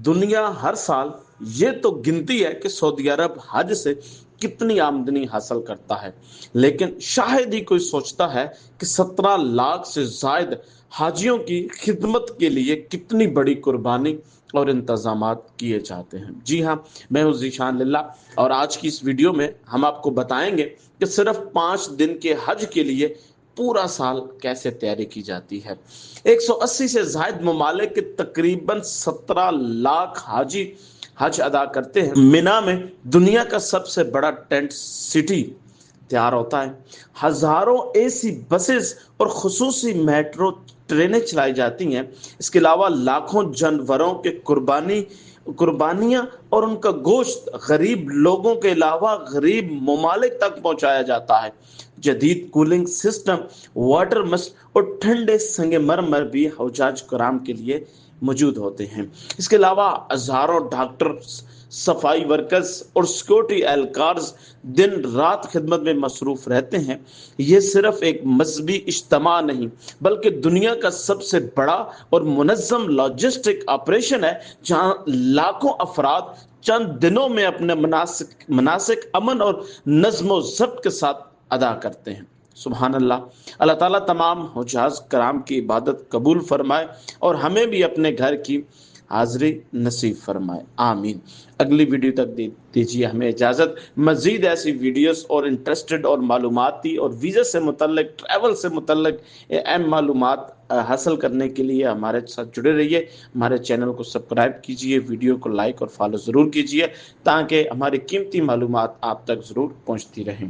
दुनिया हर साल ये तो गिनती है कि सऊदी अरब हज से कितनी आमदनी हासिल करता है, लेकिन शायद ही कोई सोचता है कि 17 लाख से जायद हाजियों की खिदमत के लिए कितनी बड़ी कुर्बानी और इंतजामात किए जाते हैं। जी हाँ, मैं हूँ जीशान लिल्ला और आज की इस वीडियो में हम आपको बताएंगे कि सिर्फ 5 दिन के हज के लिए पूरा साल कैसे तैयारी की जाती है। 180 से जायद ममालिक के तकरीबन 17 लाख हाजी हज अदा करते हैं। मिना में दुनिया का सबसे बड़ा टेंट सिटी तैयार होता है। हजारों एसी बसेस और खुसूसी मेट्रो ट्रेनें चलाई जाती हैं। इसके अलावा लाखों जानवरों के कुर्बानियां और उनका गोश्त गरीब लोगों के अलावा गरीब ममालिक तक पहुंचाया जाता है। जदीद कूलिंग सिस्टम, वाटर मस्ट और ठंडे संगमरमर भी हौजाज कराम के लिए मौजूद होते हैं। इसके अलावा हजारों डॉक्टर, सफाई वर्कर्स और सिक्योरिटी एहलकार्स दिन रात खिदमत में मसरूफ रहते हैं। ये सिर्फ एक मजहबी इज्तिमा नहीं बल्कि दुनिया का सबसे बड़ा और मुनज़्ज़म लॉजिस्टिक ऑपरेशन है, जहां लाखों अफराद चंद दिनों में अपने मनासिक अमन और नज्म ज़ब्त के साथ अदा करते हैं। सुभान अल्लाह। अल्लाह ताला तमाम हुज्जाज कराम की इबादत कबूल फरमाए और हमें भी अपने घर की हाज़िरी नसीब फरमाए, आमीन। अगली वीडियो तक दीजिए हमें इजाज़त। मज़ीद ऐसी वीडियोस और इंटरेस्टेड और मालूमाती और वीज़ा से मुतल्लिक, ट्रैवल से मुतल्लिक अहम मालूमात हासिल करने के लिए हमारे साथ जुड़े रहिए। हमारे चैनल को सब्सक्राइब कीजिए, वीडियो को लाइक और फॉलो ज़रूर कीजिए ताकि हमारी कीमती मालूमात आप तक ज़रूर पहुँचती रहें।